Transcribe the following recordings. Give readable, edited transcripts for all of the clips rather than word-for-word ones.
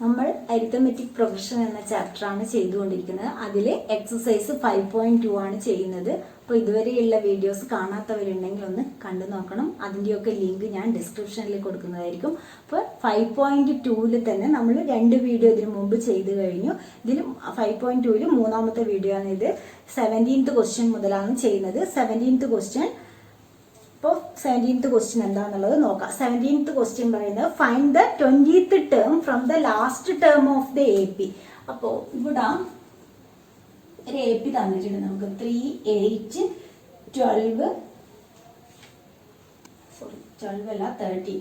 നമ്മൾ arithmetic progression എന്ന ചാപ്റ്ററാണ് ചെയ്തുകൊണ്ടിരിക്കുന്നത്. അതിൽ എക്സസൈസ് 5.2 ആണ് ചെയ്യുന്നത്. അപ്പോൾ ഇതുവരെയുള്ള വീഡിയോസ് കാണാത്തവരുണ്ടെങ്കിൽ ഒന്ന് കണ്ടു നോക്കണം. അതിൻ്റെയൊക്കെ ലിങ്ക് ഞാൻ ഡിസ്ക്രിപ്ഷനിൽ കൊടുക്കുന്നതായിരിക്കും. അപ്പോൾ 5.2ൽ തന്നെ നമ്മൾ 2 വീഡിയോ ഇതിനു മുമ്പ് ചെയ്തു കഴിഞ്ഞു. ഇതിൽ 5.2ൽ മൂന്നാമത്തെ വീഡിയോ ആണ് ഇത്. 17th ക്വസ്റ്റ്യൻ മുതലാണ് ചെയ്യുന്നത്. 17th ക്വസ്റ്റ്യൻ അപ്പോൾ 17th ക്വസ്റ്റ്യൻ എന്താണെന്നുള്ളത് നോക്കാം. 17th ക്വസ്റ്റ്യൻ പറയുന്നത് find the 20th term from the last term of the A P. അപ്പോൾ ഇവിടെ ഒരു എ പി തന്നിട്ടുണ്ട് നമുക്ക് 3, 8, 12 അല്ല 13.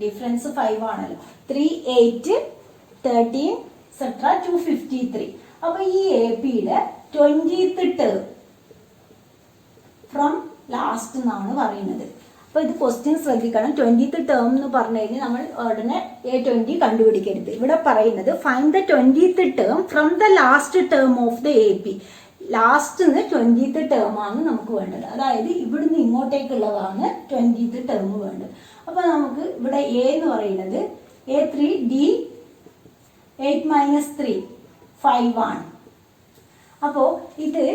ഡിഫറൻസ് 5 ആണല്ലോ. 3, 8, 13 എക്സെട്ര 253. അപ്പൊ ഈ എ പിയുടെ 20th ടേം ഫ്രം ലാസ്റ്റ് എന്നാണ് പറയുന്നത്. അപ്പൊ ഇത് ക്വസ്റ്റ്യൻ ശ്രദ്ധിക്കണം. 20th ടേം എന്ന് പറഞ്ഞു കഴിഞ്ഞാൽ നമ്മൾ ഉടനെ A20 കണ്ടുപിടിക്കരുത്. ഇവിടെ പറയുന്നത് find the 20th term from the last term of the A P. Last 20th term ആണ് നമുക്ക് വേണ്ടത്. അതായത് ഇവിടുന്ന് ഇങ്ങോട്ടേക്കുള്ളതാണ് 20th ടേം വേണ്ടത്. അപ്പൊ നമുക്ക് ഇവിടെ എ എന്ന് പറയുന്നത് A3 D 8 - 3 5 ആണ്. അപ്പോ ഇത്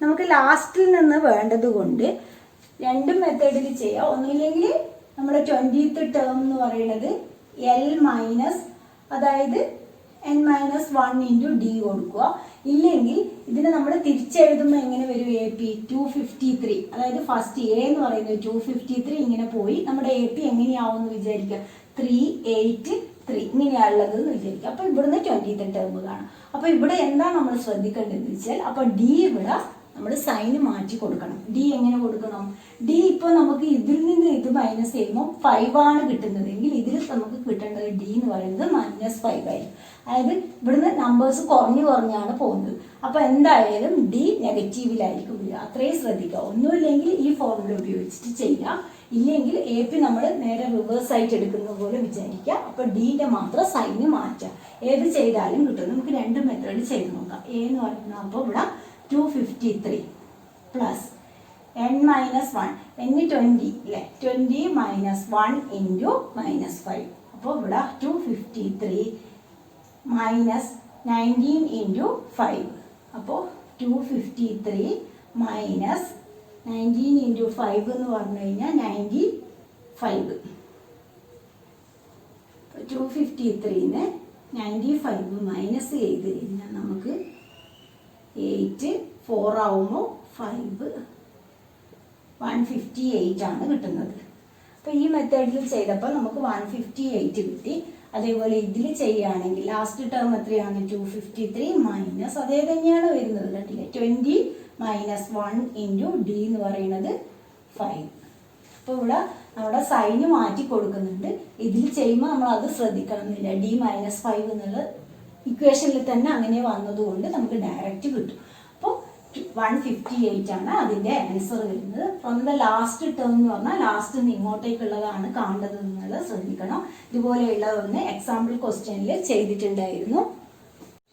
നമുക്ക് ലാസ്റ്റിൽ നിന്ന് വേണ്ടത് കൊണ്ട് രണ്ടും മെത്തേഡിൽ ചെയ്യാം. ഒന്നുമില്ലെങ്കിൽ നമ്മുടെ 20th ടേം എന്ന് പറയുന്നത് L മൈനസ്, അതായത് n-1 ഇൻറ്റു ഡി കൊടുക്കുക. ഇല്ലെങ്കിൽ ഇതിനെ നമ്മൾ തിരിച്ചെഴുതുമ്പോൾ എങ്ങനെ വരും? എ പി 253, അതായത് ഫസ്റ്റ് എ എന്ന് പറയുന്നത് 253 ഇങ്ങനെ പോയി നമ്മുടെ എ പി എങ്ങനെയാവും എന്ന് വിചാരിക്കുക. 3, 8, 3 ഇങ്ങനെയാണുള്ളത് എന്ന് വിചാരിക്കുക. അപ്പൊ ഇവിടുന്ന് 20th ടേം കാണാം. അപ്പൊ ഇവിടെ എന്താ നമ്മൾ ശ്രദ്ധിക്കേണ്ടതെന്ന് വെച്ചാൽ, അപ്പൊ ഡി ഇവിടെ നമ്മൾ സൈന് മാറ്റി കൊടുക്കണം. ഡി എങ്ങനെ കൊടുക്കണം? ഡി ഇപ്പോൾ നമുക്ക് ഇതിൽ നിന്ന് ഇത് മൈനസ് ചെയ്യുമ്പോൾ 5 ആണ് കിട്ടുന്നതെങ്കിൽ ഇതിൽ നമുക്ക് കിട്ടേണ്ടത് ഡി എന്ന് പറയുന്നത് -5 ആയിരിക്കും. അതായത് ഇവിടുന്ന് നമ്പേഴ്സ് കുറഞ്ഞാണ് പോകുന്നത്. അപ്പൊ എന്തായാലും ഡി നെഗറ്റീവിലായിരിക്കും വരിക. അത്രയും ശ്രദ്ധിക്കുക. ഒന്നുമില്ലെങ്കിൽ ഈ ഫോർമുല ഉപയോഗിച്ചിട്ട് ചെയ്യാം. ഇല്ലെങ്കിൽ എ പി നമ്മൾ നേരെ റിവേഴ്സ് ആയിട്ട് എടുക്കുന്ന പോലെ വിചാരിക്കുക. അപ്പൊ ഡിന്റെ മാത്രം സൈന് മാറ്റാം. ഏത് ചെയ്താലും കിട്ടും. നമുക്ക് 2 മെത്തേഡ് ചെയ്ത് നോക്കാം. എ എന്ന് പറയുന്നത് അപ്പോൾ ഇവിടെ 253 പ്ലസ് n-1 n20 അല്ലേ, 20 - 1 ഇൻറ്റു -5. അപ്പോൾ ഇവിടെ 253 മൈനസ് 19 ഇൻറ്റു 5. അപ്പോൾ 253 മൈനസ് 19 ഇൻറ്റു 5 എന്ന് പറഞ്ഞു കഴിഞ്ഞാൽ 95. 253ന് 95 മൈനസ് ചെയ്ത് കഴിഞ്ഞാൽ നമുക്ക് 8, 4 ആവുമ്പോൾ 5, 158 ആണ് കിട്ടുന്നത്. അപ്പോൾ ഈ മെത്തേഡിൽ ചെയ്തപ്പോൾ നമുക്ക് 158 കിട്ടി. അതേപോലെ ഇതിൽ ചെയ്യുകയാണെങ്കിൽ ലാസ്റ്റ് ടേം എത്രയാണ്? 253 മൈനസ് അതേ തന്നെയാണ് വരുന്നത്. കണ്ടില്ലേ, 20 - 1 ഇൻറ്റു ഡി എന്ന് പറയുന്നത് 5. അപ്പോൾ ഇവിടെ നമ്മുടെ സൈന് മാറ്റി കൊടുക്കുന്നുണ്ട്. ഇതിൽ ചെയ്യുമ്പോൾ നമ്മൾ അത് ശ്രദ്ധിക്കണമെന്നില്ല. D - 5 എന്നുള്ള ഇക്വേഷനിൽ തന്നെ അങ്ങനെ വന്നതുകൊണ്ട് നമുക്ക് ഡയറക്റ്റ് കിട്ടും. അപ്പോൾ 158 ആണ് അതിൻ്റെ ആൻസർ വരുന്നത്. ഫ്രം ദ ലാസ്റ്റ് ടേം എന്ന് പറഞ്ഞാൽ ലാസ്റ്റ് നിന്ന് ഇങ്ങോട്ടേക്കുള്ളതാണ് കാണേണ്ടത് എന്നുള്ളത് ശ്രദ്ധിക്കണം. ഇതുപോലെയുള്ളതൊന്ന് എക്സാമ്പിൾ ക്വസ്റ്റ്യനിൽ ചെയ്തിട്ടുണ്ടായിരുന്നു.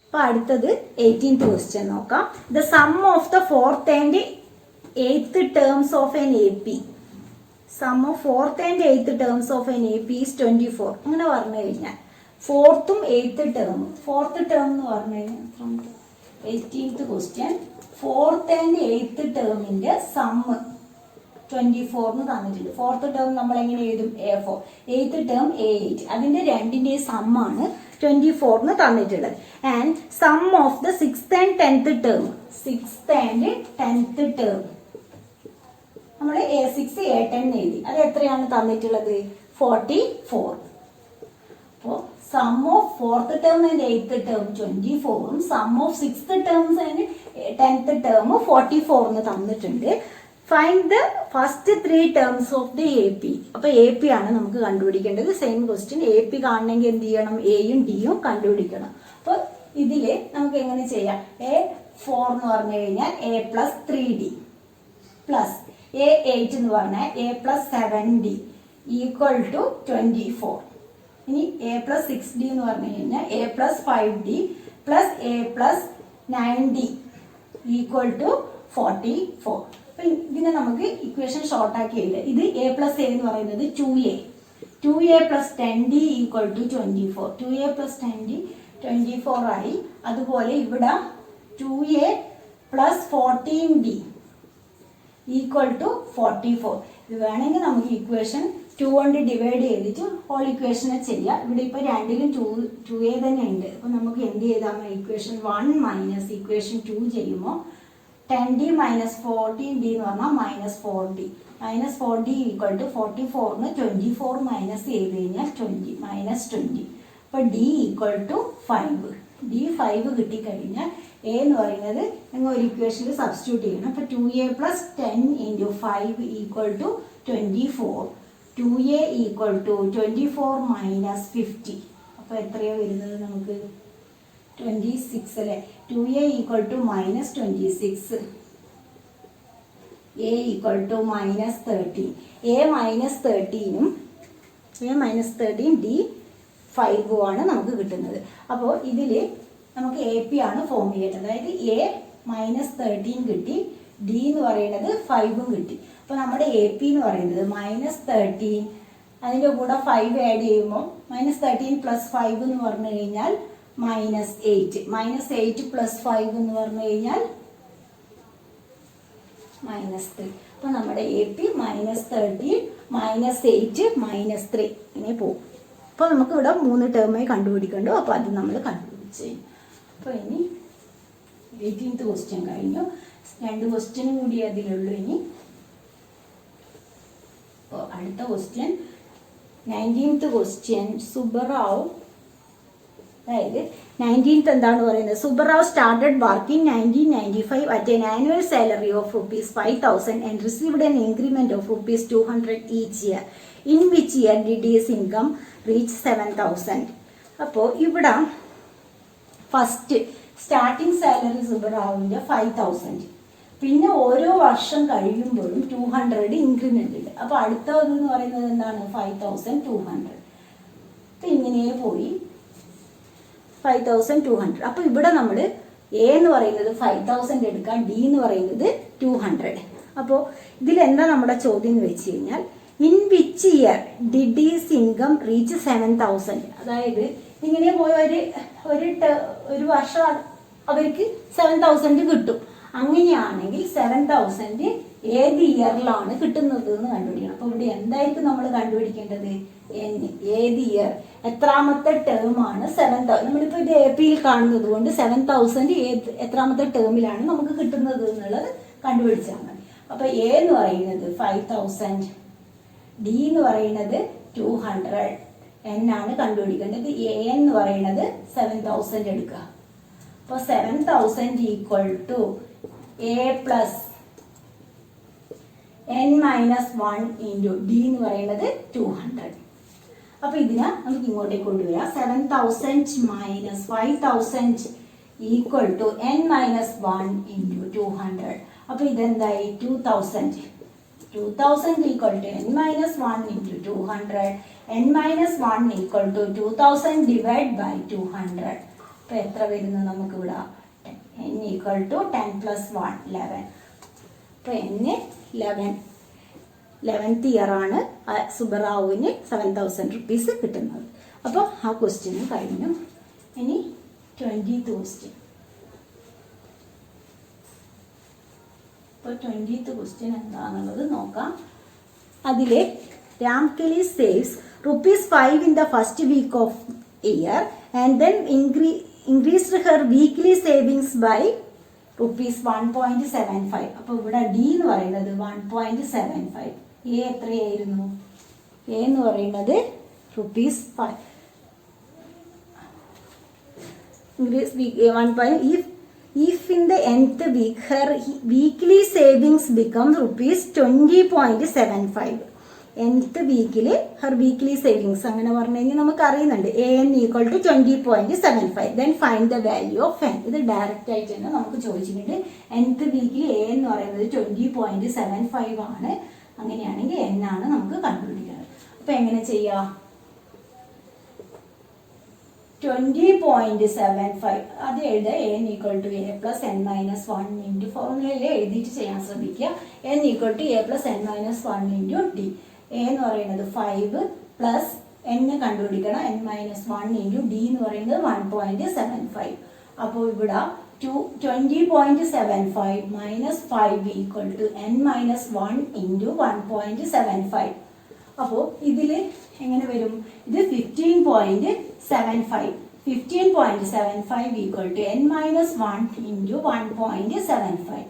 അപ്പൊ അടുത്തത് 18th ക്വസ്റ്റ്യൻ നോക്കാം. The sum of the 4th and 8th terms of an A P. Sum of 4th and 8th terms of an A P is 24. അങ്ങനെ പറഞ്ഞു കഴിഞ്ഞാൽ 4th ഉം 8th ടേം, 4th ടേം എന്ന് പറഞ്ഞു കഴിഞ്ഞാൽ from 18th question 4th and 8th ടേമിന്റെ sum 24 എന്ന് തന്നിട്ടുണ്ട്. 4th ടേം നമ്മൾ എങ്ങനെ എഴുതും? A4. 8th term A8. അതിന്റെ രണ്ടിന്റെ സമ്മാണ് 24 എന്ന് തന്നിട്ടുള്ളത്. And sum of the 6th and 10th term, 6th and 10th term നമ്മൾ A6, A10 എഴുതി. അത് എത്രയാണ് തന്നിട്ടുള്ളത്? 44. അപ്പോൾ sum of 4th term and 8th term 24ഉം sum of 6th terms and 10th term 44 എന്ന് തന്നിട്ടുണ്ട്. Find the first 3 terms of the A P. അപ്പൊ എ പി ആണ് നമുക്ക് കണ്ടുപിടിക്കേണ്ടത്. Same question. എ പി കാണണമെങ്കിൽ എന്ത് ചെയ്യണം? എയും ഡിയും കണ്ടുപിടിക്കണം. അപ്പോൾ ഇതില് നമുക്ക് എങ്ങനെ ചെയ്യാം? A4 എന്ന് പറഞ്ഞു കഴിഞ്ഞാൽ A + 3D പ്ലസ് A8 എന്ന് പറഞ്ഞാൽ A + 7D ഈക്വൽ ടു 24. ഇനി A + 6D എന്ന് പറഞ്ഞു കഴിഞ്ഞാൽ A + 5D plus A + 9D equal to 44. അപ്പൊ ഇതിനെ നമുക്ക് ഇക്വേഷൻ ഷോർട്ട് ആക്കി എഴുതാം. ഇത് A + A എന്ന് പറയുന്നത് 2A, 2a plus 10d equal to 24. 2a plus 10d 24 ആയി. അതുപോലെ ഇവിടെ 2a plus 14d equal to 44. ഇത് വേണമെങ്കിൽ നമുക്ക് ഇക്വേഷൻ 2 കൊണ്ട് ഡിവൈഡ് ചെയ്തിട്ട് ഹോൾ ഇക്വേഷനെ ചെയ്യാം. ഇവിടെ ഇപ്പോൾ രണ്ടിലും 2a തന്നെ ഉണ്ട്. അപ്പോൾ നമുക്ക് എന്ത് ചെയ്താൽ ഇക്വേഷൻ 1 മൈനസ് ഇക്വേഷൻ 2 ചെയ്യുമ്പോൾ 10d മൈനസ് 14d എന്ന് പറഞ്ഞാൽ minus 4d. Minus 4d equal to 44ന് 24 മൈനസ് ചെയ്ത് കഴിഞ്ഞാൽ 20 മൈനസ് 20. അപ്പോൾ d ഈക്വൽ ടു 5. d 5 കിട്ടിക്കഴിഞ്ഞാൽ a എന്ന് പറയുന്നത് നിങ്ങൾ ഒരു ഇക്വേഷനിൽ സബ്സ്റ്റിറ്റ്യൂട്ട് ചെയ്യണം. അപ്പോൾ 2a plus 10 into 5 equal to 24. 2a equal to 24 minus 50. അപ്പോൾ എത്രയാണ് വരുന്നത് നമുക്ക് 26 അല്ലേ. 2a equal to minus 26. a equal to minus 13. a minus 13ഉം a മൈനസ് 13 d 5 ആണ് നമുക്ക് കിട്ടുന്നത്. അപ്പോൾ ഇതിൽ നമുക്ക് എ പി ആണ് ഫോം ചെയ്യേണ്ടത്. അതായത് a മൈനസ് 13 കിട്ടി, d എന്ന് പറയുന്നത് 5ഉം കിട്ടി. അപ്പോൾ നമ്മുടെ എ പി എന്ന് പറയുന്നത് മൈനസ് 13 അതിൻ്റെ കൂടെ 5 ആഡ് ചെയ്യുമ്പോൾ മൈനസ് 13 പ്ലസ് 5 എന്ന് പറഞ്ഞു കഴിഞ്ഞാൽ മൈനസ് 8. മൈനസ് 8 പ്ലസ് 5 എന്ന് പറഞ്ഞു കഴിഞ്ഞാൽ മൈനസ് 3. അപ്പോൾ നമ്മുടെ A P minus 13 minus 8 minus 3 ഇങ്ങനെ പോകും. അപ്പോൾ നമുക്ക് ഇവിടെ 3 ടേമായി കണ്ടുപിടിക്കണ്ടോ. അപ്പോൾ അത് നമ്മൾ കണ്ടുപിടിച്ച്. അപ്പോൾ ഇനി 18th ക്വസ്റ്റ്യൻ കഴിഞ്ഞു. 2 ക്വസ്റ്റ്യനും കൂടി അതിലുള്ളൂ ഇനി. അപ്പോൾ അടുത്ത ക്വസ്റ്റ്യൻ 19th ക്വസ്റ്റ്യൻ. സുബ്ബറാവ്, അതായത് 19th എന്താണ് പറയുന്നത്? Subbarao started work in 1995 at an annual salary of ₹5,000 and received an increment of ₹200 each year. In which year did his income reach 7,000? അപ്പോൾ ഇവിടെ ഫസ്റ്റ് സ്റ്റാർട്ടിംഗ് സാലറി സുബ്ബറാവിൻ്റെ 5,000. പിന്നെ ഓരോ വർഷം കഴിയുമ്പോഴും 200 ഇൻക്രിമെന്റ് ഉണ്ട്. അപ്പോൾ അടുത്തതെന്ന് പറയുന്നത് എന്താണ്? 5,200. അപ്പം ഇങ്ങനെ പോയി 5,200. അപ്പോൾ ഇവിടെ നമ്മൾ എ എന്ന് പറയുന്നത് 5,000 എടുക്കാം, ഡി എന്ന് പറയുന്നത് 200. അപ്പോൾ ഇതിലെന്താ നമ്മുടെ ചോദ്യം എന്ന് വെച്ച് കഴിഞ്ഞാൽ in which year did his income reach 7,000? അതായത് ഇങ്ങനെ പോയ ഒരു വർഷം അവർക്ക് 7,000 കിട്ടും. അങ്ങനെയാണെങ്കിൽ 7,000 ഏത് ഇയറിലാണ് കിട്ടുന്നത് എന്ന് കണ്ടുപിടിക്കണം. അപ്പോൾ ഇവിടെ എന്തായിരിക്കും നമ്മൾ കണ്ടുപിടിക്കേണ്ടത്? ഏത് ഇയർ, എത്രാമത്തെ ടേം ആണ് 7,000? നമ്മളിപ്പോൾ ഇത് എ പിയിൽ കാണുന്നത് കൊണ്ട് 7,000 എത്രാമത്തെ ടേമിലാണ് നമുക്ക് കിട്ടുന്നത് എന്നുള്ളത് കണ്ടുപിടിച്ചാൽ മതി. അപ്പോൾ എ എന്ന് പറയുന്നത് 5,000, ഡി എന്ന് പറയുന്നത് 200, എൻ ആണ് കണ്ടുപിടിക്കേണ്ടത്. എ എന്ന് പറയുന്നത് 7,000 എടുക്കുക. അപ്പോൾ 7,000 equal to A plus n minus 1 into D എന്ന് പറയുന്നത് 200. അപ്പോൾ ഇതിനെ നമുക്ക് ഇങ്ങോട്ടേക്ക് കൊണ്ടുവരാം. 7,000 minus 5,000 equal to n minus 1 into 200. അപ്പോൾ ഇതെന്തായി? 2,000. 2,000 equal to n minus 1 into 200. n minus 1 equal to 2,000 divide by 200. അപ്പോൾ എത്ര വരുന്നു നമുക്കിവിടെ? n equal to 10 plus 1 11. അപ്പോൾ n 11th ഇയർ ആണ് സുബ്ബറാവുവിന് 7,000 റുപ്പീസ് കിട്ടുന്നത്. അപ്പോൾ ആ ക്വസ്റ്റ്യനും കഴിഞ്ഞു. ഇനി 20th ക്വസ്റ്റ്യൻ. അപ്പോൾ 20th ക്വസ്റ്റ്യൻ എന്താണെന്നുള്ളത് നോക്കാം. അതിൽ രാംകെലി saves ₹5 in the first week of year and then increased her weekly savings by ₹1.75. അപ്പോൾ ഇവിടെ ഡി എന്ന് പറയുന്നത് 1.75. എ എത്രയായിരുന്നു? എ എന്ന് പറയുന്നത് ₹5. If in the nth week her weekly savings becomes ₹20.75. nth വീക്കിൽ ഹർ വീക്ക്ലി സേവിങ്സ് അങ്ങനെ പറഞ്ഞു കഴിഞ്ഞാൽ നമുക്ക് അറിയുന്നുണ്ട് an equal to 20.75. Then find the value of n. ഇത് ഡയറക്റ്റ് ആയിട്ട് തന്നെ നമുക്ക് ചോദിച്ചിട്ടുണ്ട്. nth വീക്കിൽ a എന്ന് പറയുന്നത് 20.75 ആണ്. അങ്ങനെയാണെങ്കിൽ n ആണ് നമുക്ക് കണ്ടുപിടിക്കുന്നത്. അപ്പോൾ എങ്ങനെ ചെയ്യാം? 20.75 അത് എഴുതുക. n equal to a plus n minus 1 into ഫോർമുലയിൽ എഴുതിയിട്ട് ചെയ്യാൻ ശ്രമിക്കുക. n equal to a plus n minus 1 into d. A എന്ന് പറയുന്നത് 5, പ്ലസ് n കണ്ടുപിടിക്കണം. n മൈനസ് 1 ഇൻറ്റു ഡി എന്ന് പറയുന്നത് 1.75. അപ്പോൾ ഇവിടെ 20.75 minus 5 equal to n minus 1 into 1.75. അപ്പോൾ ഇതിൽ എങ്ങനെ വരും? ഇത് 15.75. 15.75 equal to n minus 1 into 1.75.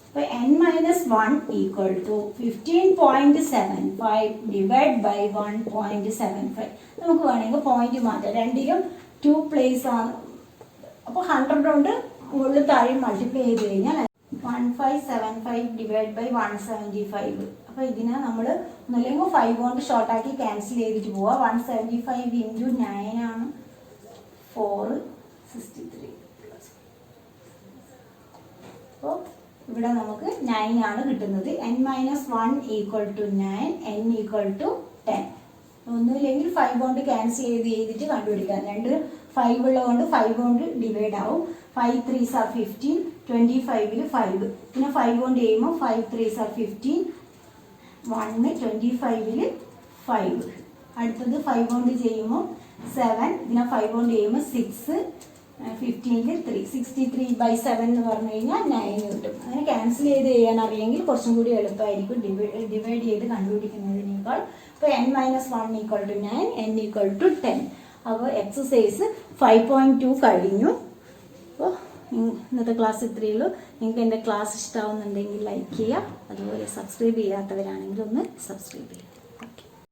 അപ്പോൾ n minus 1 equal to 15.75 divide by 1.75. നമുക്ക് വേണമെങ്കിൽ പോയിന്റ് മാറ്റാം. രണ്ടിലും 2 പ്ലേസ് ആണ്. അപ്പോൾ 100 കൊണ്ട് മുകളിൽ താഴെ മൾട്ടിപ്ലൈ ചെയ്ത് കഴിഞ്ഞാൽ 1575 ഡിവൈഡ് ബൈ 175. അപ്പോൾ ഇതിനെ നമ്മൾ ഒന്നല്ലെങ്കിൽ 5 കൊണ്ട് ഷോർട്ടാക്കി ക്യാൻസൽ ചെയ്തിട്ട് പോവാം. 175 ഇൻറ്റു 9 ആണ് 463. അപ്പോൾ ഇവിടെ നമുക്ക് 9 ആണ് കിട്ടുന്നത്. n minus 1 equal to 9, n equal to 10. ഒന്നുമില്ലെങ്കിൽ 5 കൊണ്ട് ക്യാൻസൽ ചെയ്തിട്ട് കണ്ടുപിടിക്കാം. രണ്ട് 5 ഉള്ളതുകൊണ്ട് 5 കൊണ്ട് ഡിവൈഡ് ആവും. 5 3s are 15, 25ൽ 5. പിന്നെ 5 കൊണ്ട് ചെയ്യുമ്പോൾ 5 3s are 15, 1 25ൽ 5. അടുത്തത് 5 കൊണ്ട് ചെയ്യുമ്പോൾ 7, പിന്നെ 5 കൊണ്ട് ചെയ്യുമ്പോൾ 6, 15ൽ 3. 63/7 എന്ന് പറഞ്ഞു കഴിഞ്ഞാൽ 9 കിട്ടും. അങ്ങനെ ക്യാൻസൽ ചെയ്ത് ചെയ്യാൻ അറിയെങ്കിൽ കുറച്ചും കൂടി എളുപ്പമായിരിക്കും ഡിവൈഡ് ചെയ്ത് കണ്ടുപിടിക്കുന്നതിനേക്കാൾ. അപ്പോൾ n minus 1 equal to 9, n equal to 10. അപ്പോൾ എക്സസൈസ് 5.2 കഴിഞ്ഞു. അപ്പോൾ ഇന്നത്തെ ക്ലാസ് ഇത്രയേ ഉള്ളൂ. നിങ്ങൾക്ക് എൻ്റെ ക്ലാസ് ഇഷ്ടമാവുന്നുണ്ടെങ്കിൽ ലൈക്ക് ചെയ്യുക. അതുപോലെ സബ്സ്ക്രൈബ് ചെയ്യാത്തവരാണെങ്കിൽ ഒന്ന് സബ്സ്ക്രൈബ് ചെയ്യുക.